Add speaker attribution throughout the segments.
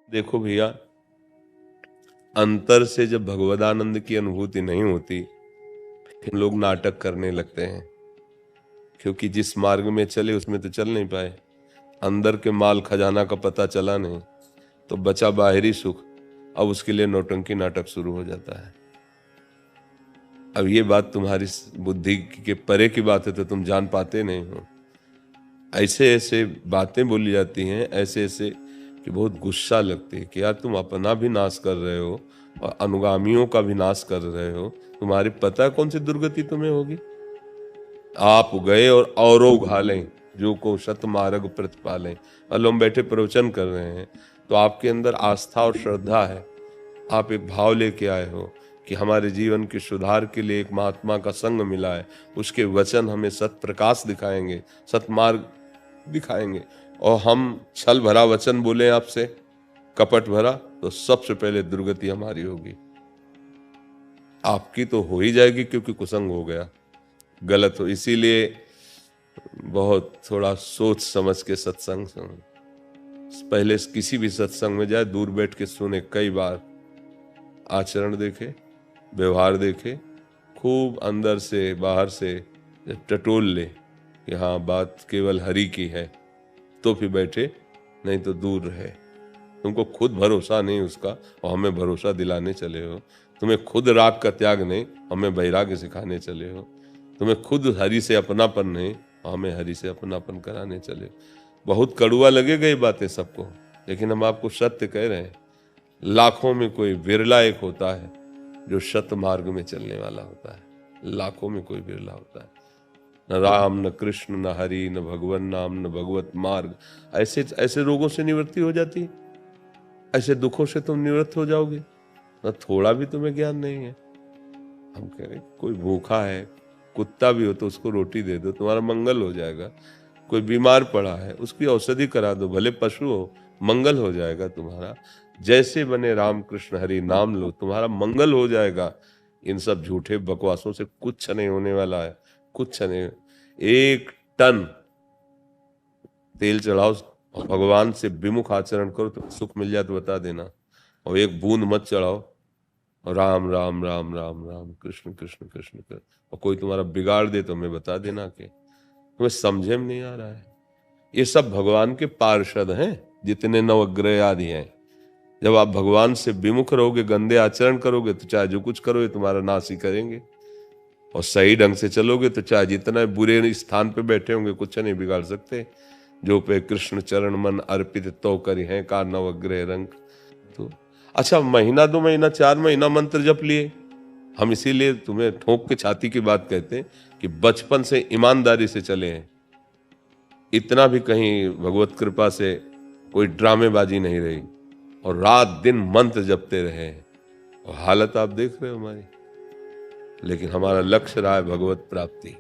Speaker 1: देखो भैया, अंतर से जब भगवदानंद की अनुभूति नहीं होती फिर लोग नाटक करने लगते हैं, क्योंकि जिस मार्ग में चले उसमें तो चल नहीं पाए, अंदर के माल खजाना का पता चला नहीं, तो बचा बाहरी सुख। अब उसके लिए नौटंकी नाटक शुरू हो जाता है। अब ये बात तुम्हारी बुद्धि के परे की बात है, तो तुम जान पाते नहीं हो। ऐसे ऐसे बातें बोली जाती हैं, ऐसे ऐसे कि बहुत गुस्सा लगती है कि यार तुम अपना भी नाश कर रहे हो और अनुगामियों का भी नाश कर रहे हो। तुम्हारी पता है कौन सी दुर्गति तुम्हें होगी? आप गए और औरों घालें जो को शत मार्ग प्रतिपालें। और हम बैठे प्रवचन कर रहे हैं तो आपके अंदर आस्था और श्रद्धा है, आप एक भाव लेके आए हो कि हमारे जीवन के सुधार के लिए एक महात्मा का संग मिला है, उसके वचन हमें सत प्रकाश दिखाएंगे, सतमार्ग दिखाएंगे। और हम छल भरा वचन बोले आपसे, कपट भरा, तो सबसे पहले दुर्गति हमारी होगी। आपकी तो हो ही जाएगी, क्योंकि कुसंग हो गया, गलत हो। इसीलिए बहुत थोड़ा सोच समझ के सत्संग पहले किसी भी सत्संग में जाए, दूर बैठ के सुने, कई बार आचरण देखे, व्यवहार देखे, खूब अंदर से बाहर से टटोल ले कि हाँ बात केवल हरि की है, तो फिर बैठे, नहीं तो दूर रहे। तुमको खुद भरोसा नहीं उसका और हमें भरोसा दिलाने चले हो। तुम्हें खुद राग का त्याग नहीं, हमें वैराग्य सिखाने चले हो। तुम्हें खुद हरि से अपनापन नहीं, हमें हरि से अपनापन कराने चले हो। बहुत कड़ुआ लगेगा ये बातें सबको, लेकिन हम आपको सत्य कह रहे हैं। लाखों में कोई विरला एक होता है जो सत मार्ग में चलने वाला होता है, लाखों में कोई विरला होता है। न राम, न कृष्ण, न हरि, न भगवान नाम, न भगवत मार्ग। ऐसे ऐसे रोगों से निवृत्ति हो जाती है, ऐसे दुखों से तुम निवृत्त हो जाओगे। न थोड़ा भी तुम्हें ज्ञान नहीं है। हम कह रहे कोई भूखा है, कुत्ता भी हो तो उसको रोटी दे दो, तुम्हारा मंगल हो जाएगा। कोई बीमार पड़ा है, उसकी औषधि करा दो, भले पशु हो, मंगल हो जाएगा तुम्हारा। जैसे बने राम कृष्ण हरि नाम लो, तुम्हारा मंगल हो जाएगा। इन सब झूठे बकवासों से कुछ नहीं होने वाला है, कुछ नहीं। 1 टन तेल चढ़ाओ और भगवान से विमुख आचरण करो तो सुख मिल जाए तो बता देना। और 1 बूंद मत चढ़ाओ और राम राम राम राम राम कृष्ण कृष्ण कृष्ण कर, और कोई तुम्हारा बिगाड़ दे तो हमें बता देना कि तुम्हें समझे में नहीं आ रहा है। ये सब भगवान के पार्षद हैं, जितने नवग्रह आदि हैं। जब आप भगवान से विमुख रहोगे, गंदे आचरण करोगे, तो चाहे जो कुछ करो ये तुम्हारा नाश ही करेंगे। और सही ढंग से चलोगे तो चाहे जितना बुरे स्थान पे बैठे होंगे कुछ नहीं बिगाड़ सकते। जो पे कृष्ण चरण मन अर्पित तो करी है का नवग्रह रंग। तो अच्छा, महीना 2 महीना 4 महीना मंत्र जप लिए, हम इसीलिए तुम्हें ठोक के छाती की बात कहते हैं कि बचपन से ईमानदारी से चले हैं। इतना भी कहीं भगवत कृपा से कोई ड्रामेबाजी नहीं रही, और रात दिन मंत्र जपते रहे हैं। और हालत आप देख रहे हो हमारी। लेकिन हमारा लक्ष्य रहा है भगवत प्राप्ति,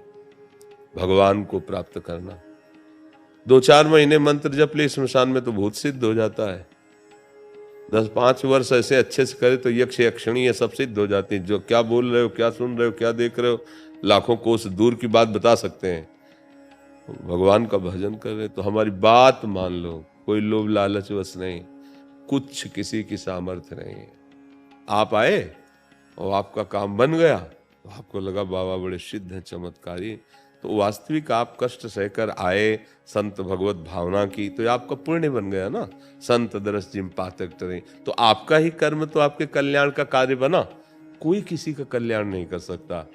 Speaker 1: भगवान को प्राप्त करना। 2-4 महीने मंत्र जप ले, स्मशान में तो भूत सिद्ध हो जाता है। 10-5 वर्ष ऐसे अच्छे से करे तो यक्ष यक्षिणी ये सब सिद्ध हो जाती है। जो क्या बोल रहे हो, क्या सुन रहे हो, क्या देख रहे हो, लाखों कोस दूर की बात बता सकते हैं। भगवान का भजन कर रहे तो हमारी बात मान लो, कोई लोभ लालच बस नहीं, कुछ किसी की सामर्थ्य नहीं है। आप आए और आपका काम बन गया तो आपको लगा बाबा बड़े सिद्ध हैं, चमत्कारी। तो वास्तविक आप कष्ट सहकर आए, संत भगवत भावना की, तो ये आपका पुण्य बन गया ना। संत दरस जिम पातक टरे, तो आपका ही कर्म तो आपके कल्याण का कार्य बना। कोई किसी का कल्याण नहीं कर सकता।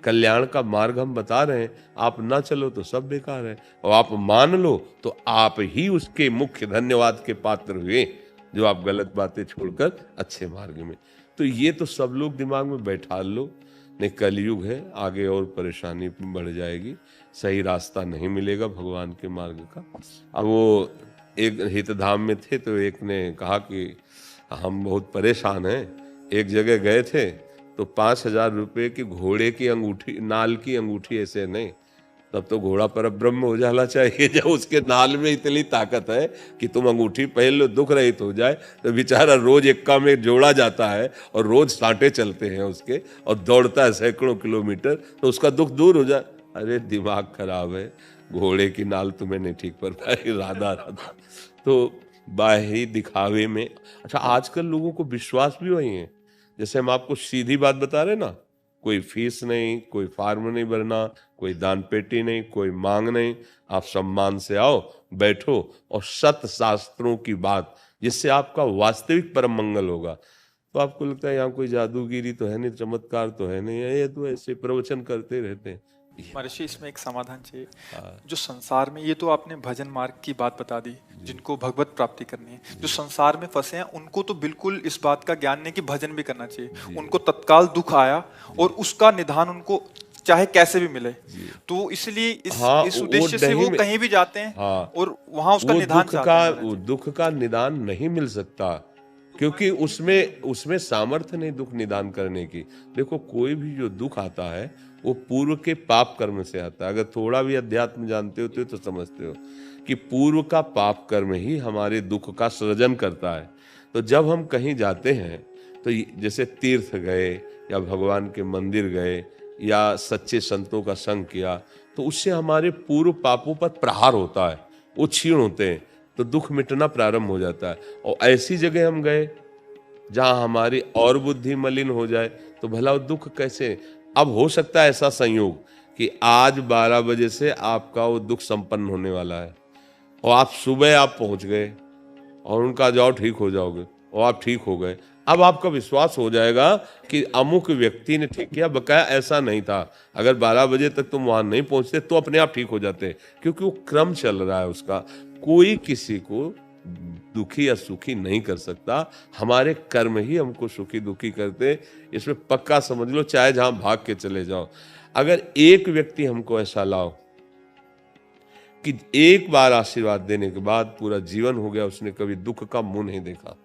Speaker 1: कल्याण का मार्ग हम बता रहे हैं, आप ना चलो तो सब बेकार है, और आप मान लो तो आप ही उसके मुख्य धन्यवाद के पात्र हुए, जो आप गलत बातें छोड़कर अच्छे मार्ग में। तो ये तो सब लोग दिमाग में बैठा लो। नहीं, कलयुग है, आगे और परेशानी बढ़ जाएगी, सही रास्ता नहीं मिलेगा भगवान के मार्ग का। अब वो एक हितधाम में थे तो एक ने कहा कि हम बहुत परेशान हैं। एक जगह गए थे तो 5,000 रुपये की घोड़े की अंगूठी, नाल की अंगूठी, ऐसे नहीं, तब तो घोड़ा पर ब्रह्म हो जाना चाहिए। जब उसके नाल में इतनी ताकत है कि तुम अंगूठी पहन लो दुख रहित हो जाए, तो बेचारा रोज एक्का में जोड़ा जाता है और रोज सांटे चलते हैं उसके, और दौड़ता है सैकड़ों किलोमीटर, तो उसका दुख दूर हो जाए। अरे दिमाग खराब है, घोड़े की नाल तुम्हें नहीं ठीक पर पाएगी, राधा राधा। तो बाहरी दिखावे में। अच्छा, आजकल लोगों को विश्वास भी वही है। जैसे हम आपको सीधी बात बता रहे ना, कोई फीस नहीं, कोई फॉर्म नहीं भरना, कोई दान पेटी नहीं, कोई मांग नहीं, आप सम्मान से आओ, बैठो और सत शास्त्रों की बात, जिससे आपका वास्तविक परम मंगल होगा। तो आपको लगता है यहाँ कोई जादूगिरी तो है नहीं, चमत्कार तो है नहीं, ये तो ऐसे प्रवचन करते रहते हैं।
Speaker 2: महर्षि, इसमें एक समाधान चाहिए।
Speaker 1: हाँ,
Speaker 2: जो संसार में, ये तो आपने भजन मार्ग की बात बता दी, जिनको भगवत प्राप्ति करनी है। जो संसार में फंसे हैं उनको तो बिल्कुल इस बात का ज्ञान नहीं कि भजन भी करना चाहिए। उनको तत्काल दुख आया और उसका निदान उनको चाहे कैसे भी मिले, तो इसलिए
Speaker 1: हाँ,
Speaker 2: इस
Speaker 1: वो
Speaker 2: उद्देश्य से वो
Speaker 1: नहीं
Speaker 2: कहीं भी जाते हैं
Speaker 1: हाँ,
Speaker 2: और वहां उसका
Speaker 1: वो
Speaker 2: निदान
Speaker 1: दुख
Speaker 2: चाहते
Speaker 1: का
Speaker 2: हैं
Speaker 1: वो
Speaker 2: महाराज।
Speaker 1: दुख का निदान नहीं मिल सकता, क्योंकि उसमें उसमें सामर्थ्य नहीं दुख निदान करने की। देखो, कोई भी जो दुख आता है वो पूर्व के पाप कर्म से आता है। अगर थोड़ा भी अध्यात्म जानते होते हो तो समझते हो कि पूर्व का पाप कर्म ही हमारे दुख का सृजन करता है। तो जब हम कहीं जाते हैं तो जैसे तीर्थ गए या भगवान के मंदिर गए या सच्चे संतों का संग किया, तो उससे हमारे पूर्व पापों पर प्रहार होता है, वो क्षीण होते हैं, तो दुख मिटना प्रारंभ हो जाता है। और ऐसी जगह हम गए जहां हमारी और बुद्धि मलिन हो जाए, तो भला वो दुख कैसे। अब हो सकता है ऐसा संयोग कि आज 12 बजे से आपका वो दुख संपन्न होने वाला है और आप सुबह पहुंच गए और उनका जाओ ठीक हो जाओगे और आप ठीक हो गए। अब आपका विश्वास हो जाएगा कि अमुक व्यक्ति ने ठीक किया, बकाया ऐसा नहीं था। अगर 12 बजे तक तुम वहां नहीं पहुंचते तो अपने आप ठीक हो जाते, क्योंकि वो क्रम चल रहा है उसका। कोई किसी को दुखी या सुखी नहीं कर सकता, हमारे कर्म ही हमको सुखी दुखी करते। इसमें पक्का समझ लो, चाहे जहां भाग के चले जाओ। अगर एक व्यक्ति हमको ऐसा लाओ कि एक बार आशीर्वाद देने के बाद पूरा जीवन हो गया, उसने कभी दुख का मुंह नहीं देखा,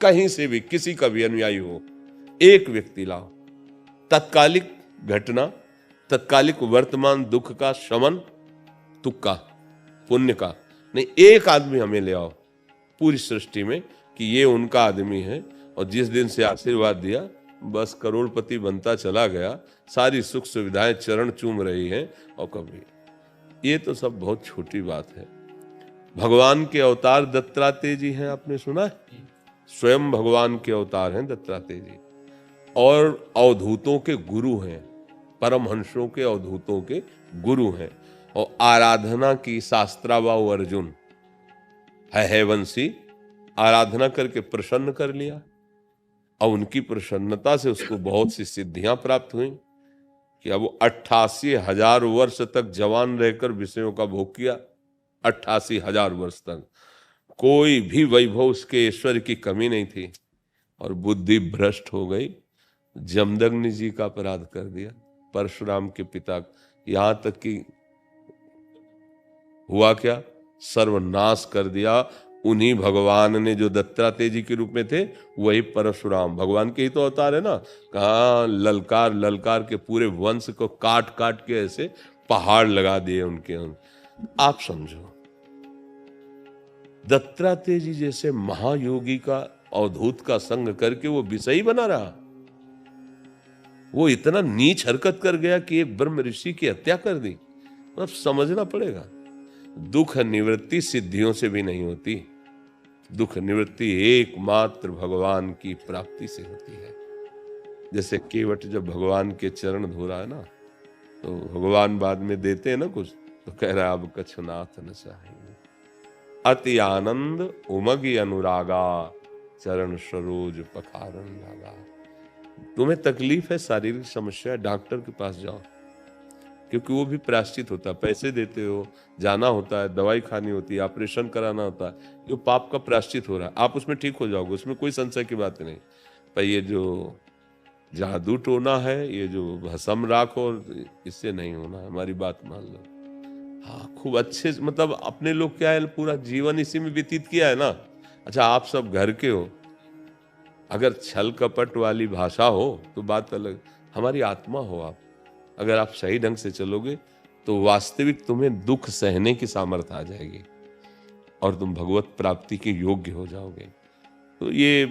Speaker 1: कहीं से भी किसी का भी अनुयायी हो, एक व्यक्ति लाओ, तत्कालिक घटना, तत्कालिक वर्तमान दुख का शमन, तुक्का पुण्य का नहीं, एक आदमी हमें ले आओ पूरी सृष्टि में कि ये उनका आदमी है और जिस दिन से आशीर्वाद दिया बस करोड़पति बनता चला गया, सारी सुख सुविधाएं चरण चूम रही हैं। और कभी ये तो सब बहुत छोटी बात है। भगवान के अवतार दत्तात्रेय जी हैं, आपने सुना है? स्वयं भगवान के अवतार हैं दत्तात्रेय जी, और अवधूतों के गुरु हैं, परमहंसों के अवधूतों के गुरु हैं। और आराधना की शास्त्राबाहु अर्जुन है वंशी, आराधना करके प्रसन्न कर लिया और उनकी प्रसन्नता से उसको बहुत सी सिद्धियां प्राप्त हुई कि अब वो 88,000 वर्ष तक जवान रहकर विषयों का भोग किया। 88,000 वर्ष तक कोई भी वैभव उसके ऐश्वर्य की कमी नहीं थी, और बुद्धि भ्रष्ट हो गई, जमदग्नि जी का अपराध कर दिया, परशुराम के पिता, यहां तक कि हुआ क्या, सर्वनाश कर दिया। उन्हीं भगवान ने, जो दत्तात्रेय जी के रूप में थे, वही परशुराम भगवान के ही तो अवतार है ना। कहा ललकार ललकार के पूरे वंश को काट काट के ऐसे पहाड़ लगा दिए उनके। आप समझो, दत्तात्रेय जी जैसे महायोगी का अवधूत का संग करके वो विषयी बना रहा। वो इतना नीच हरकत कर गया कि एक ब्रह्म ऋषि की हत्या कर दी। अब समझना पड़ेगा, दुख निवृत्ति सिद्धियों से भी नहीं होती। दुख निवृत्ति एकमात्र भगवान की प्राप्ति से होती है। जैसे केवट जब भगवान के चरण धो रहा है ना, तो भगवान बाद में देते हैं ना कुछ, तो कह रहा है अब कछुनाथ न चाहिए, अति आनंद उमगी अनुरागा, चरण सरोज पखारन लागा। तुम्हें तकलीफ है, शारीरिक समस्या है, डॉक्टर के पास जाओ, क्योंकि वो भी प्रायश्चित होता है। पैसे देते हो, जाना होता है, दवाई खानी होती है, ऑपरेशन कराना होता है, जो पाप का प्रायश्चित हो रहा है, आप उसमें ठीक हो जाओगे, उसमें कोई संशय की बात नहीं। पर ये जो जादू टोना है, ये जो भस्म राख, और इससे नहीं होना है, हमारी बात मान लो। हाँ, खूब अच्छे, मतलब अपने लोग क्या है, पूरा जीवन इसी में व्यतीत किया है ना। अच्छा, आप सब घर के हो, अगर छल कपट वाली भाषा हो तो बात अलग, हमारी आत्मा हो आप, अगर आप सही ढंग से चलोगे तो वास्तविक तुम्हें दुख सहने की सामर्थ्य आ जाएगी और तुम भगवत प्राप्ति के योग्य हो जाओगे। तो ये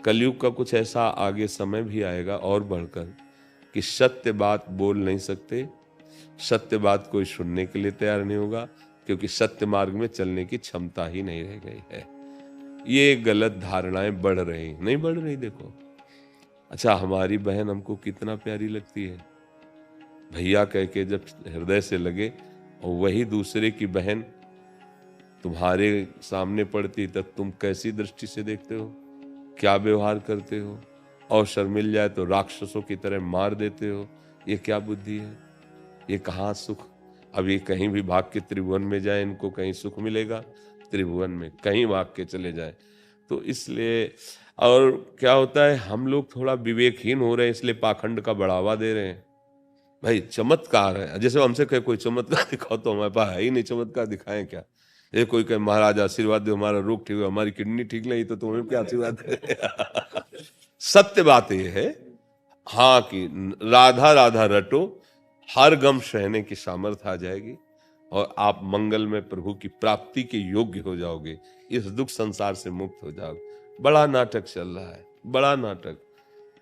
Speaker 1: कलयुग का कुछ ऐसा आगे समय भी आएगा और बढ़कर कि सत्य बात बोल नहीं सकते, सत्य बात कोई सुनने के लिए तैयार नहीं होगा, क्योंकि सत्य मार्ग में चलने की क्षमता ही नहीं रह गई है। ये गलत धारणाएं बढ़ रही, नहीं बढ़ रही? देखो, अच्छा हमारी बहन हमको कितना प्यारी लगती है, भैया कह के जब हृदय से लगे, और वही दूसरे की बहन तुम्हारे सामने पड़ती तब तुम कैसी दृष्टि से देखते हो, क्या व्यवहार करते हो? अवसर मिल जाए तो राक्षसों की तरह मार देते हो। ये क्या बुद्धि है? ये कहाँ सुख? अब ये कहीं भी भाग के त्रिभुवन में जाए, इनको कहीं सुख मिलेगा? त्रिभुवन में कहीं भाग के चले जाए तो इसलिए, और क्या होता है, हम लोग थोड़ा विवेकहीन हो रहे हैं, इसलिए पाखंड का बढ़ावा दे रहे हैं। भाई चमत्कार है, जैसे हमसे कहे कोई चमत्कार दिखाओ, तो हमारे पास है ही नहीं, चमत्कार दिखाएं क्या? ये कोई कहे महाराज आशीर्वाद दो, हमारा रोग ठीक हो, हमारी किडनी ठीक नहीं तो तुम्हें क्या आशीर्वाद दे? सत्य बात यह है, हाँ, कि राधा राधा रटो, हर गम सहने की सामर्थ्य आ जाएगी और आप मंगल में प्रभु की प्राप्ति के योग्य हो जाओगे, इस दुख संसार से मुक्त हो जाओगे। बड़ा नाटक चल रहा है, बड़ा नाटक।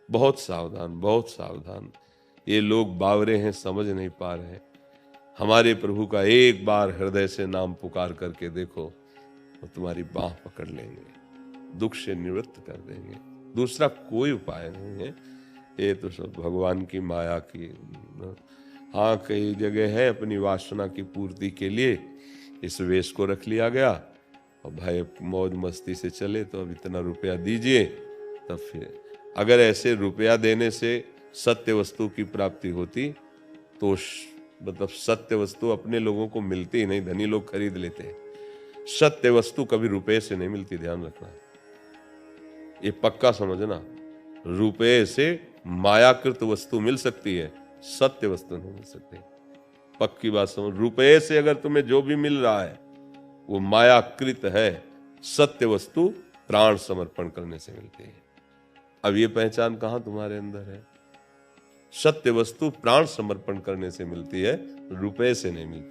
Speaker 1: बहुत सावधान, बहुत सावधान। ये लोग बावरे हैं, समझ नहीं पा रहे हैं। हमारे प्रभु का एक बार हृदय से नाम पुकार करके देखो, वो तुम्हारी बाह पकड़ लेंगे, दुख से निवृत्त कर देंगे। दूसरा कोई उपाय नहीं है, ये तो सब भगवान की माया की। हाँ, कई जगह है अपनी वासना की पूर्ति के लिए इस वेश को रख लिया गया, और भाई मौज मस्ती से चले तो अब इतना रुपया दीजिए, तब फिर अगर ऐसे रुपया देने से सत्य वस्तु की प्राप्ति होती तो मतलब सत्य वस्तु अपने लोगों को मिलती ही नहीं, धनी लोग खरीद लेते हैं। सत्य वस्तु कभी रुपए से नहीं मिलती, ध्यान रखना, ये पक्का समझना। रुपए से मायाकृत वस्तु मिल सकती है, सत्य वस्तु नहीं मिल सकती, पक्की बात समझ। रुपए से अगर तुम्हें जो भी मिल रहा है वो मायाकृत है, सत्य वस्तु प्राण समर्पण करने से मिलती है। अब ये पहचान कहां तुम्हारे अंदर है? सत्य वस्तु प्राण समर्पण करने से मिलती है, रुपए से नहीं मिलती।